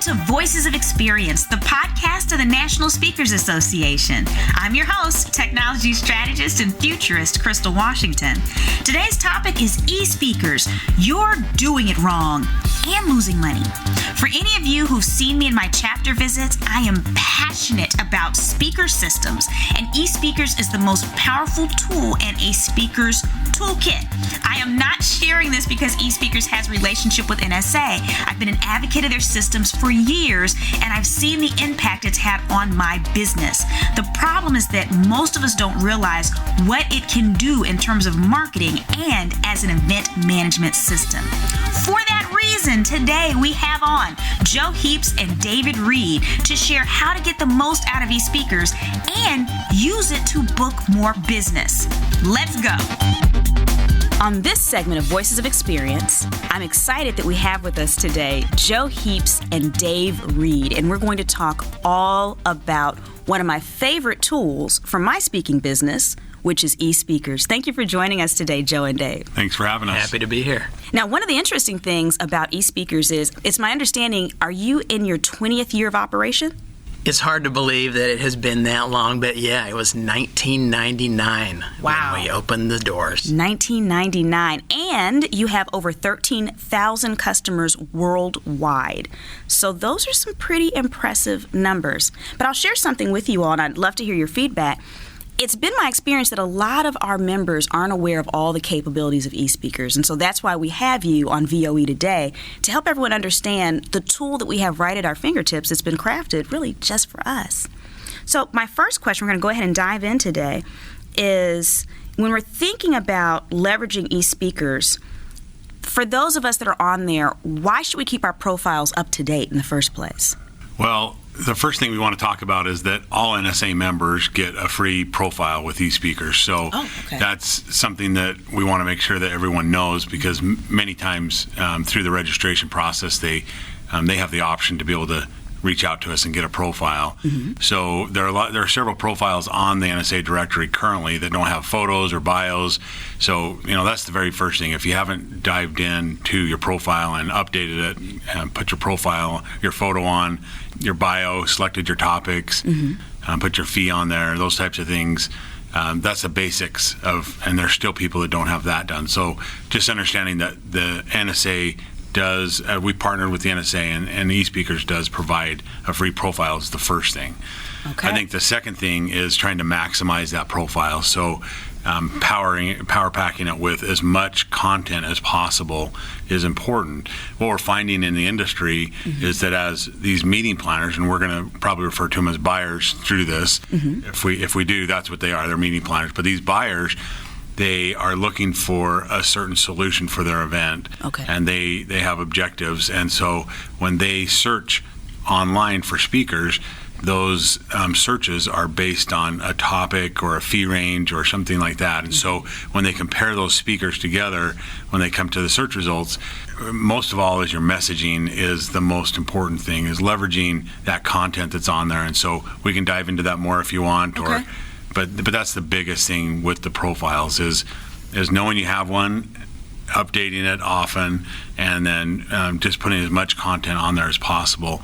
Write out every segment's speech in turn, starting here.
to Voices of Experience, the podcast of the National Speakers Association. I'm your host, technology strategist and futurist, Crystal Washington. Today's topic is eSpeakers. You're doing it wrong and losing money. For any of you who've seen me in my chapter visits, I am passionate about speaker systems, and eSpeakers is the most powerful tool in a speaker's toolkit. I am not sharing this because eSpeakers has a relationship with NSA. I've been an advocate of their systems for years, and I've seen the impact it's had on my business. The problem is that most of us don't realize what it can do in terms of marketing and as an event management system. For that reason, today we have on Joe Heaps and David Reed to share how to get the most out of eSpeakers and use it to book more business. Let's go. On this segment of Voices of Experience, I'm excited that we have with us today Joe Heaps and Dave Reed, and we're going to talk all about one of my favorite tools for my speaking business, which is eSpeakers. Thank you for joining us today, Joe and Dave. Thanks for having us. Happy to be here. Now, one of the interesting things about eSpeakers is, it's my understanding, are you in your 20th year of operation? It's hard to believe that it has been that long, but yeah, it was 1999 Wow. when we opened the doors. 1999. And you have over 13,000 customers worldwide. So those are some pretty impressive numbers. But I'll share something with you all, and I'd love to hear your feedback. It's been my experience that a lot of our members aren't aware of all the capabilities of eSpeakers, and so that's why we have you on VOE today to help everyone understand the tool that we have right at our fingertips that's been crafted really just for us. So my first question, we're going to go ahead and dive in today, is when we're thinking about leveraging eSpeakers, for those of us that are on there, why should we keep our profiles up to date in the first place? Well, the first thing we want to talk about is that all NSA members get a free profile with eSpeakers. So that's something that we want to make sure that everyone knows, because many times through the registration process, they have the option to be able to reach out to us and get a profile. Mm-hmm. So there are several profiles on the NSA directory currently that don't have photos or bios. So that's the very first thing. If you haven't dived into your profile and updated it, and put your profile, your photo on, your bio, selected your topics, put your fee on there, those types of things. That's the basics of, and there's still people that don't have that done. So just understanding that the NSA does, we partnered with the NSA, and eSpeakers does provide a free profile is the first thing. Okay. I think the second thing is trying to maximize that profile. So power packing it with as much content as possible is important. What we're finding in the industry is that as these meeting planners, and we're going to probably refer to them as buyers through this, if we do, that's what they are, they're meeting planners. But these buyers, they are looking for a certain solution for their event, and they have objectives. And so when they search online for speakers, those searches are based on a topic or a fee range or something like that. And so when they compare those speakers together, when they come to the search results, most of all is your messaging is the most important thing, is leveraging that content that's on there. And so we can dive into that more if you want. But that's the biggest thing with the profiles is knowing you have one, updating it often, and then just putting as much content on there as possible.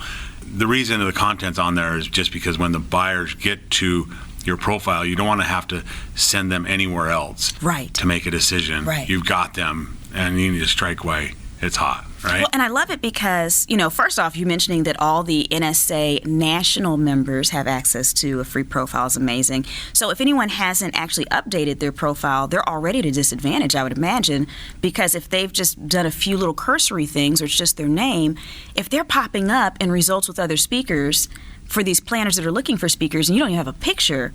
The reason the content's on there is just because when the buyers get to your profile, you don't want to have to send them anywhere else to make a decision. Right. You've got them, and you need to strike while it's hot. Right. Well, and I love it because, first off, you mentioning that all the NSA national members have access to a free profile is amazing. So if anyone hasn't actually updated their profile, they're already at a disadvantage, I would imagine, because if they've just done a few little cursory things or it's just their name, if they're popping up in results with other speakers for these planners that are looking for speakers and you don't even have a picture,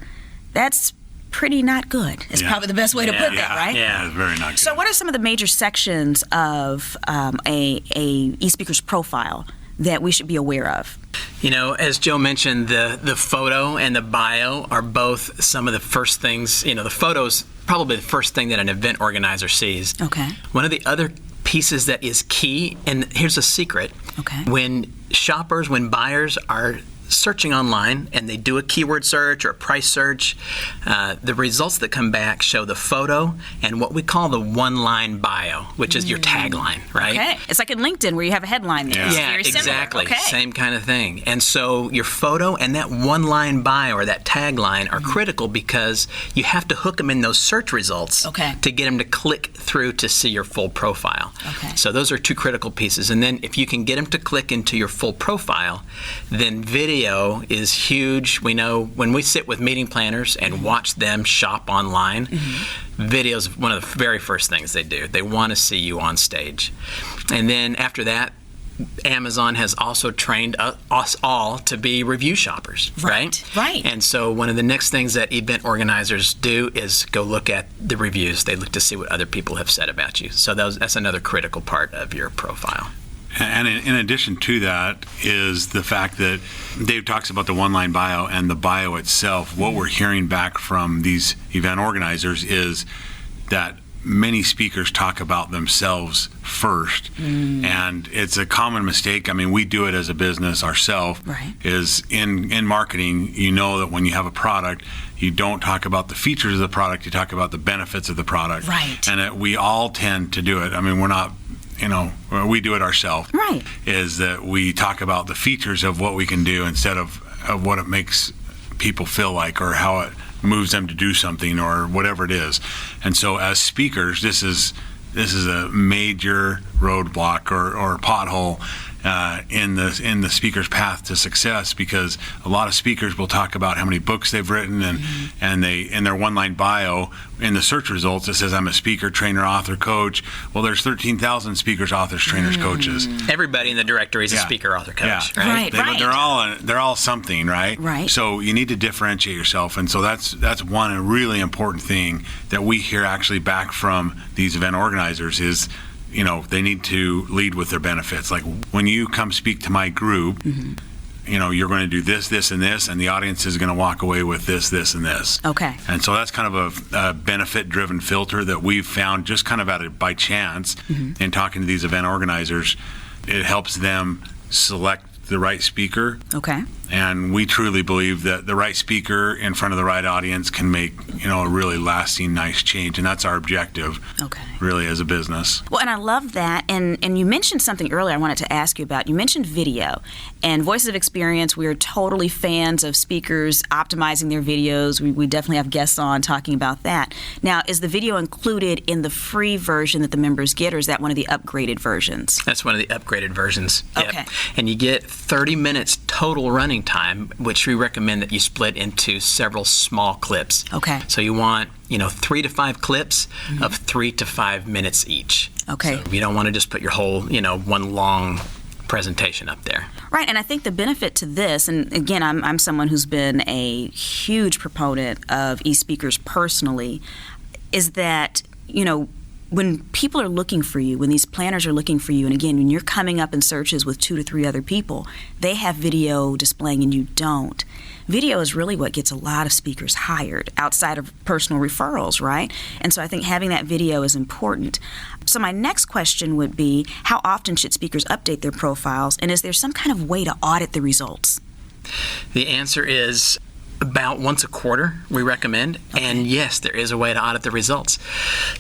that's pretty not good. It's probably the best way to put that, right? Yeah, it's very not good. So what are some of the major sections of a eSpeakers profile that we should be aware of? As Joe mentioned, the photo and the bio are both some of the first things. The photo's probably the first thing that an event organizer sees. Okay. One of the other pieces that is key, and here's a secret. Okay. When buyers are searching online and they do a keyword search or a price search, the results that come back show the photo and what we call the one-line bio, which is your tagline, right? Okay. It's like in LinkedIn where you have a headline there. Yeah, very exactly. Okay. Same kind of thing. And so your photo and that one-line bio or that tagline are critical because you have to hook them in those search results to get them to click through to see your full profile. Okay. So those are two critical pieces. And then if you can get them to click into your full profile, then video is huge. We know when we sit with meeting planners and watch them shop online, video is one of the very first things they do. They want to see you on stage. And then after that, Amazon has also trained us all to be review shoppers, right? Right. And so one of the next things that event organizers do is go look at the reviews. They look to see what other people have said about you. So that's another critical part of your profile. And in addition to that is the fact that Dave talks about the one-line bio and the bio itself. What we're hearing back from these event organizers is that many speakers talk about themselves first, and it's a common mistake. I mean, we do it as a business ourselves. Is in marketing, you know that when you have a product, you don't talk about the features of the product, you talk about the benefits of the product. And we all tend to do it. I mean, we're not, we do it ourselves. Is that we talk about the features of what we can do instead of what it makes people feel like or how it moves them to do something or whatever it is. And so as speakers, this is a major roadblock or pothole in the speaker's path to success, because a lot of speakers will talk about how many books they've written and they in their one-line bio in the search results it says I'm a speaker, trainer, author, coach. Well, there's 13,000 speakers, authors, trainers, coaches. Everybody in the directory is a speaker, author, coach. They're all something, right? So you need to differentiate yourself, and so that's one really important thing that we hear actually back from these event organizers is, they need to lead with their benefits. Like when you come speak to my group, you're going to do this, this, and this, and the audience is going to walk away with this, this, and this. Okay. And so that's kind of a benefit-driven filter that we've found just kind of by chance in talking to these event organizers. It helps them select the right speaker. Okay. And we truly believe that the right speaker in front of the right audience can make, a really lasting, nice change. And that's our objective, really, as a business. Well, and I love that. And you mentioned something earlier I wanted to ask you about. You mentioned video. And Voices of Experience, we're totally fans of speakers optimizing their videos. We definitely have guests on talking about that. Now, is the video included in the free version that the members get, or is that one of the upgraded versions? That's one of the upgraded versions. Okay. Yep. And you get 30 minutes total running time, which we recommend that you split into several small clips. Okay. So you want, 3 to 5 clips of 3 to 5 minutes each. Okay. So you don't want to just put your whole, one long presentation up there. Right, and I think the benefit to this, and again, I'm someone who's been a huge proponent of eSpeakers personally, is that, when people are looking for you, when these planners are looking for you, and again, when you're coming up in searches with 2 to 3 other people, they have video displaying and you don't. Video is really what gets a lot of speakers hired outside of personal referrals, right? And so I think having that video is important. So my next question would be, how often should speakers update their profiles, and is there some kind of way to audit the results? The answer is about once a quarter, we recommend. Okay. And yes, there is a way to audit the results.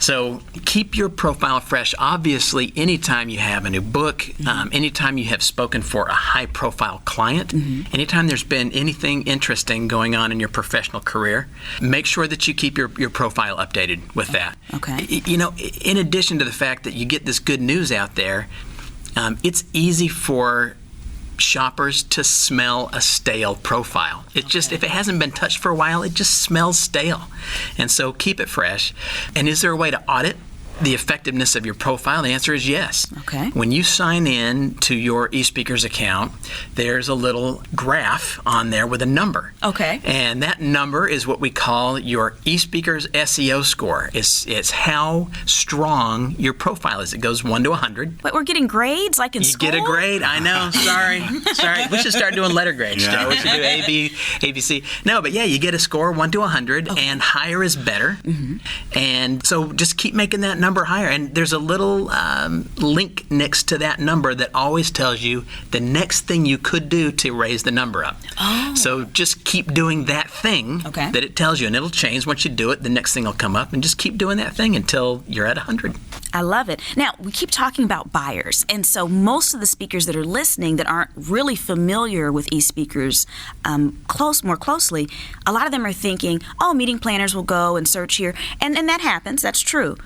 So keep your profile fresh. Obviously, anytime you have a new book, anytime you have spoken for a high-profile client, anytime there's been anything interesting going on in your professional career, make sure that you keep your profile updated with that. Okay. In addition to the fact that you get this good news out there, it's easy for shoppers to smell a stale profile. It just, if it hasn't been touched for a while, it just smells stale. And so keep it fresh. And is there a way to audit the effectiveness of your profile? The answer is yes. Okay. When you sign in to your eSpeakers account, there's a little graph on there with a number. Okay. And that number is what we call your eSpeakers SEO score. It's how strong your profile is. It goes 1 to 100. But we're getting grades like in school? You get a grade. I know. Sorry. We should start doing letter grades. Yeah. We should do A, B, ABC. No, but yeah, you get a score 1 to 100, and higher is better. And so just keep making that number higher. And there's a little link next to that number that always tells you the next thing you could do to raise the number up. Oh. So just keep doing that thing that it tells you, and it'll change once you do it. The next thing will come up, and just keep doing that thing until you're at 100. I love it. Now, we keep talking about buyers, and so most of the speakers that are listening that aren't really familiar with eSpeakers more closely, a lot of them are thinking, oh, meeting planners will go and search here, and that happens. That's true.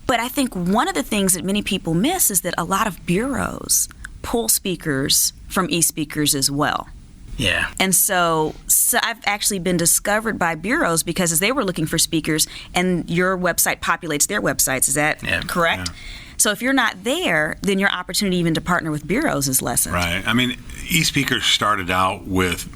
But I think one of the things that many people miss is that a lot of bureaus pull speakers from eSpeakers as well. Yeah. And so I've actually been discovered by bureaus because as they were looking for speakers, and your website populates their websites. Is that correct? Yeah. So if you're not there, then your opportunity even to partner with bureaus is lessened. Right. I mean, eSpeakers started out with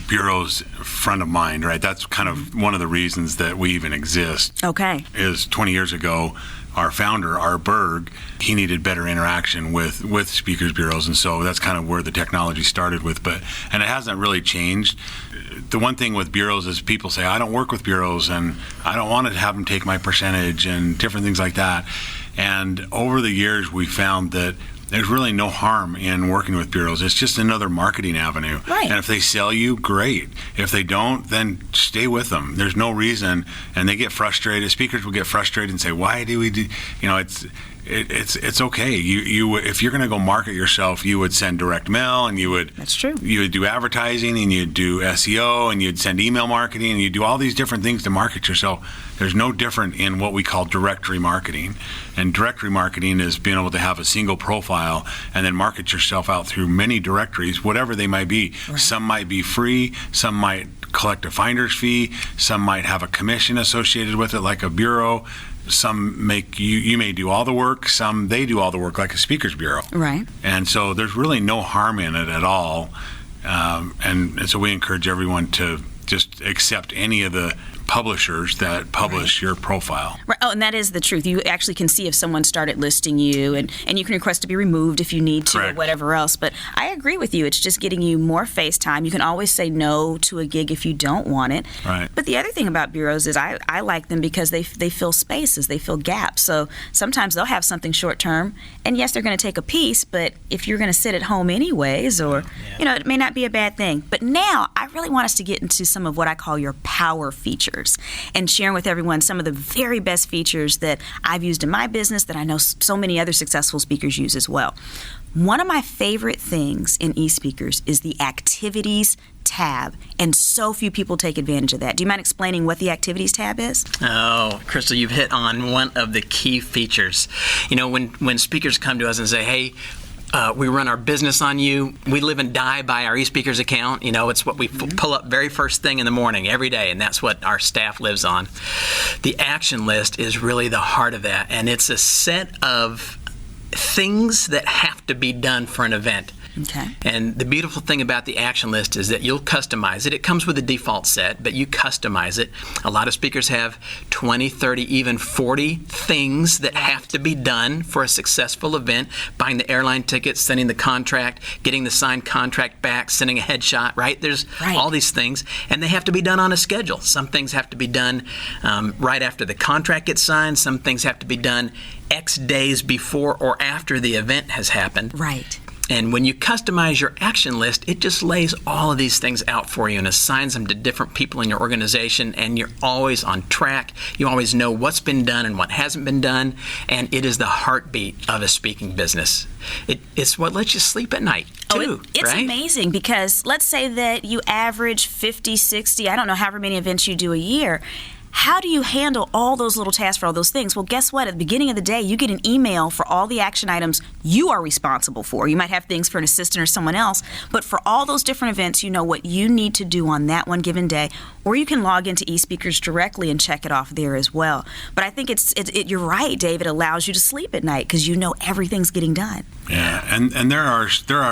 bureaus front of mind, right? That's kind of one of the reasons that we even exist. Okay. Is 20 years ago, our founder, Art Berg, he needed better interaction with speakers bureaus, and so that's kind of where the technology started with. And it hasn't really changed. The one thing with bureaus is people say, I don't work with bureaus, and I don't want to have them take my percentage, and different things like that. And over the years, we found that there's really no harm in working with bureaus. It's just another marketing avenue. Right. And if they sell you, great. If they don't, then stay with them. There's no reason. And they get frustrated. Speakers will get frustrated and say, why do we do, it's okay. You if you're going to go market yourself, you would send direct mail, and you would That's true. You would do advertising, and you'd do SEO, and you'd send email marketing, and you'd do all these different things to market yourself. There's no different in what we call directory marketing. And directory marketing is being able to have a single profile and then market yourself out through many directories, whatever they might be. Right. Some might be free, some might collect a finder's fee, some might have a commission associated with it like a bureau. Some make you may do all the work, some they do all the work like a speakers bureau. Right. And so there's really no harm in it at all. And so we encourage everyone to just accept any of the publishers that publish your profile. Right. Oh, and that is the truth. You actually can see if someone started listing you, and you can request to be removed if you need to. Correct. Or whatever else. But I agree with you. It's just getting you more face time. You can always say no to a gig if you don't want it. Right. But the other thing about bureaus is I like them because they fill spaces, they fill gaps. So sometimes they'll have something short term, and yes, they're going to take a piece, but if you're going to sit at home anyways, or it may not be a bad thing. But now I really want us to get into some of what I call your power features, and sharing with everyone some of the very best features that I've used in my business that I know so many other successful speakers use as well. One of my favorite things in eSpeakers is the Activities tab, and so few people take advantage of that. Do you mind explaining what the Activities tab is? Oh, Crystal, you've hit on one of the key features. When speakers come to us and say, hey, we run our business on you. We live and die by our eSpeakers account. It's what we pull up very first thing in the morning every day, and that's what our staff lives on. The action list is really the heart of that, and it's a set of things that have to be done for an event. Okay. And the beautiful thing about the action list is that you'll customize it. It comes with a default set, but you customize it. A lot of speakers have 20, 30, even 40 things that have to be done for a successful event. Buying the airline tickets, sending the contract, getting the signed contract back, sending a headshot, right? There's all these things, and they have to be done on a schedule. Some things have to be done right after the contract gets signed. Some things have to be done X days before or after the event has happened. Right. And when you customize your action list, it just lays all of these things out for you and assigns them to different people in your organization, and you're always on track. You always know what's been done and what hasn't been done, and it is the heartbeat of a speaking business. It's what lets you sleep at night, too. It's amazing, because let's say that you average 50, 60, I don't know, however many events you do a year. How do you handle all those little tasks for all those things? Well, guess what? At the beginning of the day, you get an email for all the action items you are responsible for. You might have things for an assistant or someone else, but for all those different events, you know what you need to do on that one given day. Or you can log into eSpeakers directly and check it off there as well. But I think you're right, Dave. It allows you to sleep at night because you know everything's getting done. Yeah, and there are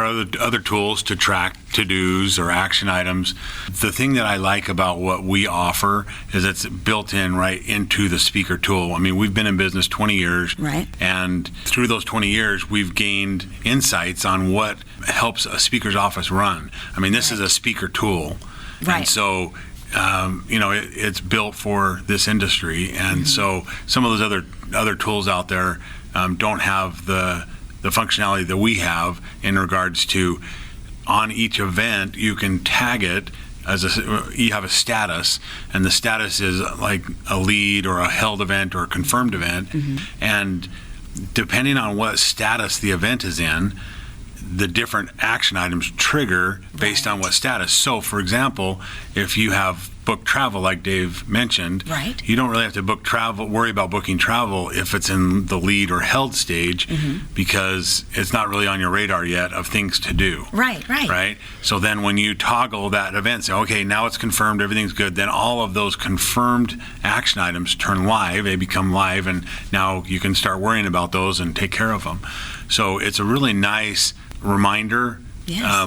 other tools to track to-dos or action items. The thing that I like about what we offer is it's built in right into the speaker tool. I mean, we've been in business 20 years, right? And through those 20 years, we've gained insights on what helps a speaker's office run. I mean, this is a speaker tool, right? And so it's built for this industry, and so some of those other other tools out there don't have the functionality that we have in regards to, on each event you can tag it as you have a status, and the status is like a lead or a held event or a confirmed event, and depending on what status the event is in, the different action items trigger based on what status. So, for example, if you have booked travel, like Dave mentioned, you don't really have to worry about booking travel if it's in the lead or held stage, because it's not really on your radar yet of things to do. Right? So then when you toggle that event, say, okay, now it's confirmed, everything's good, then all of those confirmed action items turn live, they become live, and now you can start worrying about those and take care of them. So it's a really nice reminder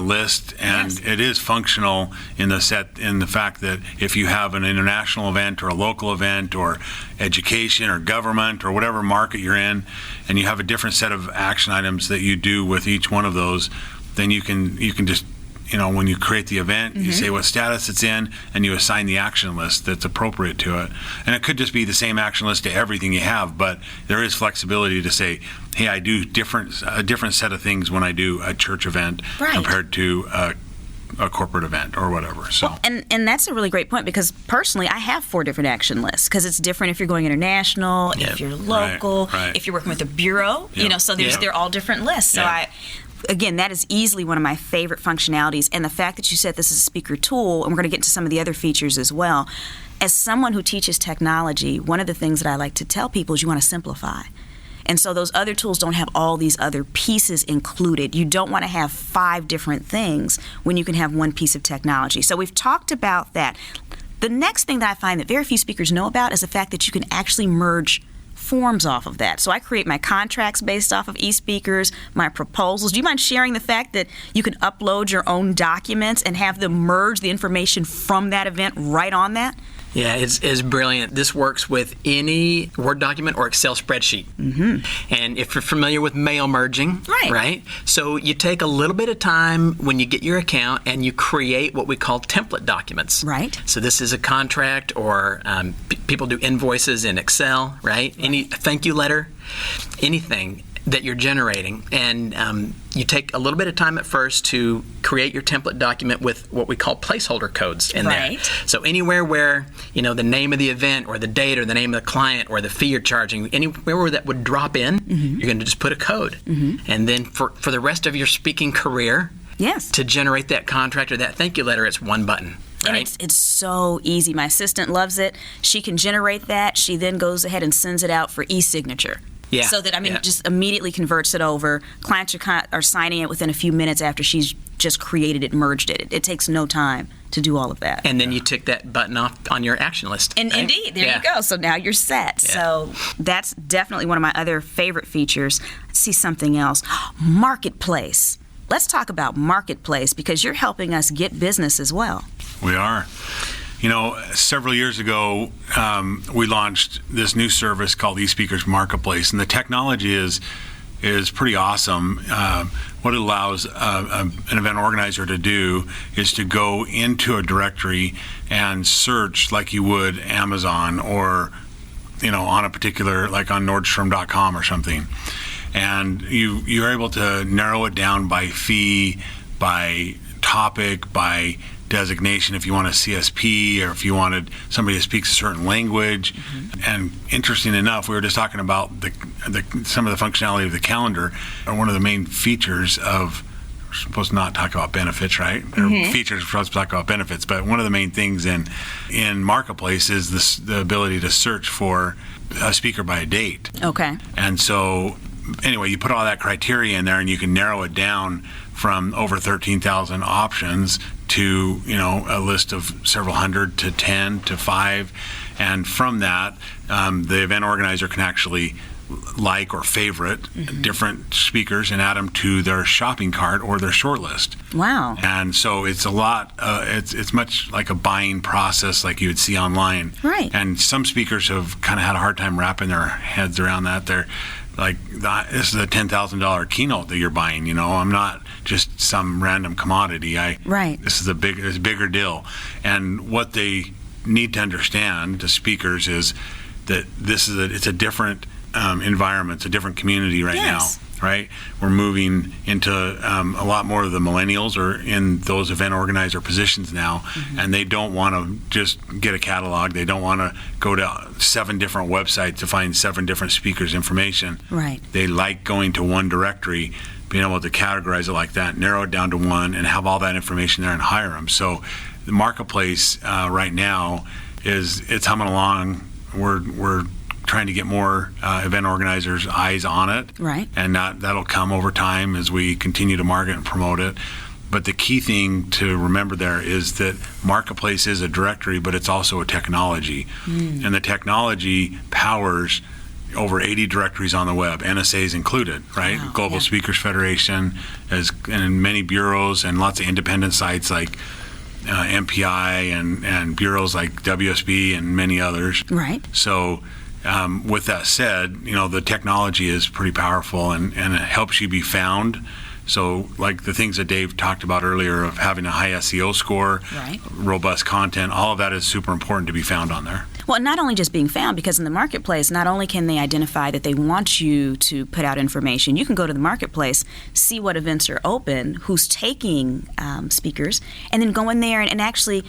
list, and it is functional in the fact that if you have an international event or a local event or education or government or whatever market you're in, and you have a different set of action items that you do with each one of those, then you can just, when you create the event, you say what status it's in, and you assign the action list that's appropriate to it. And it could just be the same action list to everything you have, but there is flexibility to say, hey, I do a different set of things when I do a church event compared to a corporate event or whatever. So, and that's a really great point, because personally I have 4 different action lists, because it's different if you're going international, if you're local, if you're working with a bureau, so they're all different lists. So Again, that is easily one of my favorite functionalities, and the fact that you said this is a speaker tool, and we're going to get into some of the other features as well. As someone who teaches technology, one of the things that I like to tell people is you want to simplify. And so those other tools don't have all these other pieces included. You don't want to have 5 different things when you can have one piece of technology. So we've talked about that. The next thing that I find that very few speakers know about is the fact that you can actually merge forms off of that. So I create my contracts based off of eSpeakers, my proposals. Do you mind sharing the fact that you can upload your own documents and have them merge the information from that event right on that? Yeah, it's brilliant. This works with any Word document or Excel spreadsheet. And if you're familiar with mail merging, right? So you take a little bit of time when you get your account and you create what we call template documents. Right. So this is a contract, or people do invoices in Excel, right? Any thank you letter, anything that you're generating, and you take a little bit of time at first to create your template document with what we call placeholder codes in there. So anywhere where the name of the event or the date or the name of the client or the fee you're charging, anywhere where that would drop in, you're going to just put a code, and then for the rest of your speaking career, to generate that contract or that thank you letter, it's one button. And it's so easy. My assistant loves it. She can generate that. She then goes ahead and sends it out for e-signature. So that, just immediately converts it over. Clients are signing it within a few minutes after she's just created it, merged it. It takes no time to do all of that. And then you tick that button off on your action list. And indeed, there you go. So now you're set. So that's definitely one of my other favorite features. Let's see something else. Marketplace. Let's talk about Marketplace, because you're helping us get business as well. We are. Several years ago, we launched this new service called eSpeakers Marketplace, and the technology is pretty awesome. What it allows an event organizer to do is to go into a directory and search like you would Amazon or, on a particular, like on Nordstrom.com or something. And you're able to narrow it down by fee, by topic, by designation, if you want a CSP or if you wanted somebody who speaks a certain language. And interesting enough, we were just talking about some of the functionality of the calendar. One of the main features of, we're supposed to not talk about benefits, right? Features, we're supposed to talk about benefits, but one of the main things in Marketplace is the ability to search for a speaker by a date. Okay. And so anyway, you put all that criteria in there and you can narrow it down from over 13,000 options to, a list of several hundred to 10 to 5. And from that, the event organizer can actually like or favorite different speakers and add them to their shopping cart or their short list. Wow. And so it's a lot, it's much like a buying process like you would see online. Right. And some speakers have kind of had a hard time wrapping their heads around that. They're like, this is a $10,000 keynote that you're buying, I'm not just some random commodity. This is a bigger deal. And what they need to understand, the speakers, is that it's a different environments, a different community right Yes. now. Right, we're moving into a lot more of the millennials are in those event organizer positions now, and they don't want to just get a catalog. They don't want to go to 7 different websites to find 7 different speakers' information. Right. They like going to one directory, being able to categorize it like that, narrow it down to one, and have all that information there and hire them. So the marketplace right now it's humming along. We're trying to get more event organizers' eyes on it. Right. And that'll come over time as we continue to market and promote it. But the key thing to remember there is that marketplace is a directory, but it's also a technology. And the technology powers over 80 directories on the web, NSAs included, right? Wow, Global yeah. Speakers Federation, and many bureaus and lots of independent sites like MPI and bureaus like WSB and many others. Right. So with that said, the technology is pretty powerful and it helps you be found. So like the things that Dave talked about earlier of having a high SEO score, Right. robust content, all of that is super important to be found on there. Well, not only just being found, because in the marketplace, not only can they identify that they want you to put out information, you can go to the marketplace, see what events are open, who's taking speakers, and then go in there and actually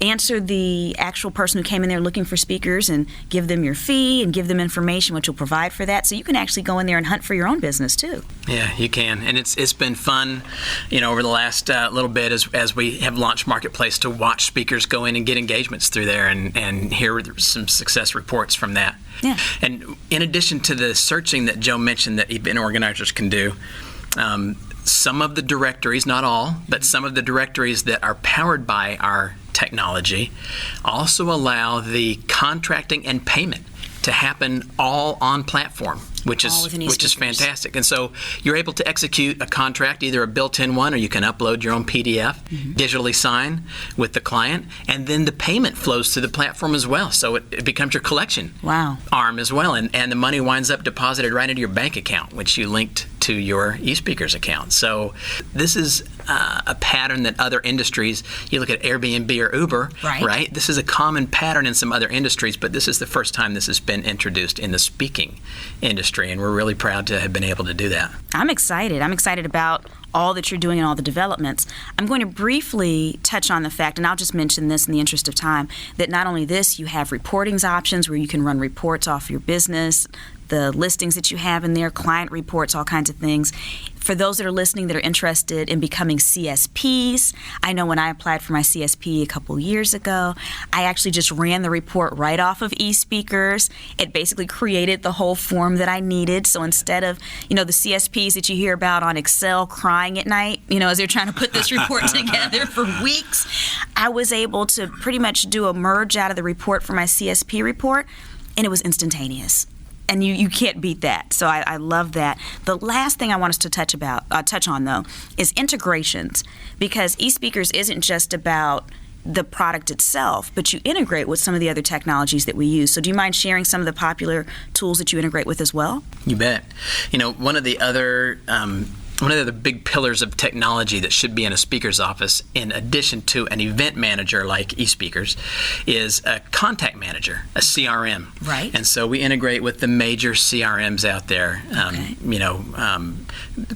answer the actual person who came in there looking for speakers and give them your fee and give them information what you'll provide for that. So you can actually go in there and hunt for your own business too. Yeah, you can, and it's been fun, over the last little bit as we have launched Marketplace to watch speakers go in and get engagements through there and hear some success reports from that. Yeah. And in addition to the searching that Joe mentioned that event organizers can do, some of the directories, not all, but some of the directories that are powered by our technology also allow the contracting and payment to happen all on platform, which is fantastic. And so you're able to execute a contract, either a built-in one, or you can upload your own PDF, digitally sign with the client, and then the payment flows through the platform as well. So it becomes your collection arm as well, and the money winds up deposited right into your bank account, which you linked to your eSpeakers account. So this is a pattern that other industries, you look at Airbnb or Uber, right? This is a common pattern in some other industries, but this is the first time this has been introduced in the speaking industry, and we're really proud to have been able to do that. I'm excited. I'm excited about all that you're doing and all the developments. I'm going to briefly touch on the fact, and I'll just mention this in the interest of time, that not only this, you have reportings options where you can run reports off your business, the listings that you have in there, client reports, all kinds of things. For those that are listening that are interested in becoming CSPs, I know when I applied for my CSP a couple years ago, I actually just ran the report right off of eSpeakers. It basically created the whole form that I needed. So instead of, the CSPs that you hear about on Excel crying at night, as they're trying to put this report together for weeks, I was able to pretty much do a merge out of the report for my CSP report, and it was instantaneous. And you can't beat that. So I love that. The last thing I want us to touch on, though, is integrations. Because eSpeakers isn't just about the product itself, but you integrate with some of the other technologies that we use. So do you mind sharing some of the popular tools that you integrate with as well? You bet. One of the other big pillars of technology that should be in a speaker's office, in addition to an event manager like eSpeakers, is a contact manager, a CRM. Right. And so we integrate with the major CRMs out there.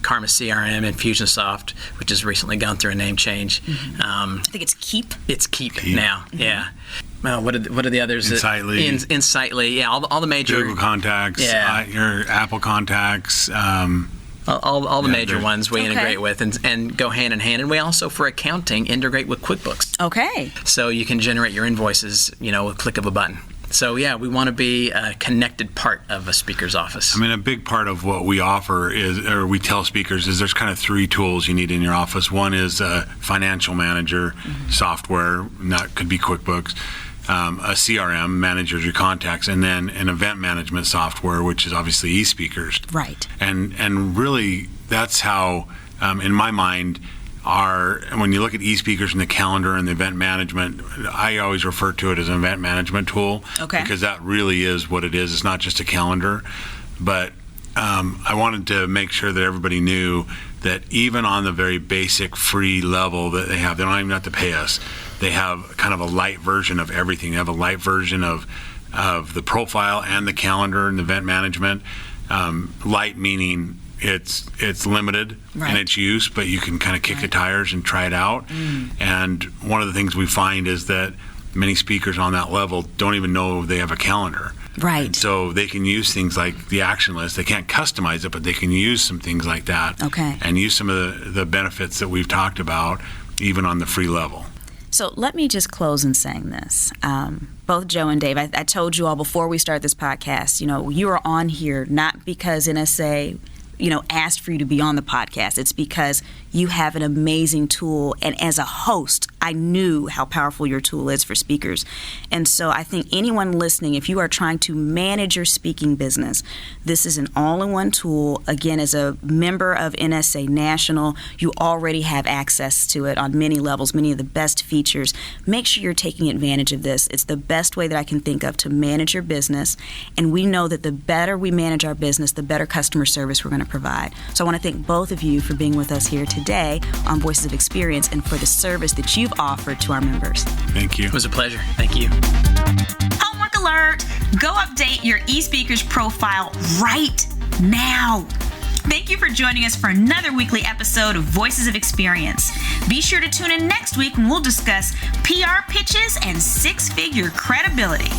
Karma CRM, Infusionsoft, which has recently gone through a name change. I think it's Keep. It's Keep now. Yeah. What are the others? Insightly. Insightly. Yeah. All the major. Google Contacts. Yeah. Your Apple Contacts. All the major ones we integrate with and go hand in hand. And we also, for accounting, integrate with QuickBooks. Okay. So you can generate your invoices, with a click of a button. So, yeah, we want to be a connected part of a speaker's office. I mean, a big part of what we offer we tell speakers is there's kind of 3 tools you need in your office. One is a financial manager software, and that could be QuickBooks. A CRM manages your contacts, and then an event management software, which is obviously eSpeakers. Right. And really, that's how, in my mind, when you look at eSpeakers and the calendar and the event management, I always refer to it as an event management tool. Okay. Because that really is what it is. It's not just a calendar. But I wanted to make sure that everybody knew that even on the very basic free level that they have, they don't even have to pay us. They have kind of a light version of everything. They have a light version of of the profile and the calendar and event management. Light meaning it's limited in its use, but you can kind of kick the tires and try it out. And one of the things we find is that many speakers on that level don't even know they have a calendar. Right. And so they can use things like the action list. They can't customize it, but they can use some things like that. Okay. And use some of the benefits that we've talked about, even on the free level. So let me just close in saying this. Both Joe and Dave, I told you all before we start this podcast, you are on here not because NSA, asked for you to be on the podcast. It's because you have an amazing tool. And as a host, I knew how powerful your tool is for speakers. And so I think anyone listening, if you are trying to manage your speaking business, this is an all-in-one tool. Again, as a member of NSA National, you already have access to it on many levels, many of the best features. Make sure you're taking advantage of this. It's the best way that I can think of to manage your business. And we know that the better we manage our business, the better customer service we're going to provide. So I want to thank both of you for being with us here today on Voices of Experience and for the service that you've offered to our members. Thank you. It was a pleasure. Thank you. Homework alert! Go update your eSpeakers profile right now. Thank you for joining us for another weekly episode of Voices of Experience. Be sure to tune in next week when we'll discuss PR pitches and six-figure credibility.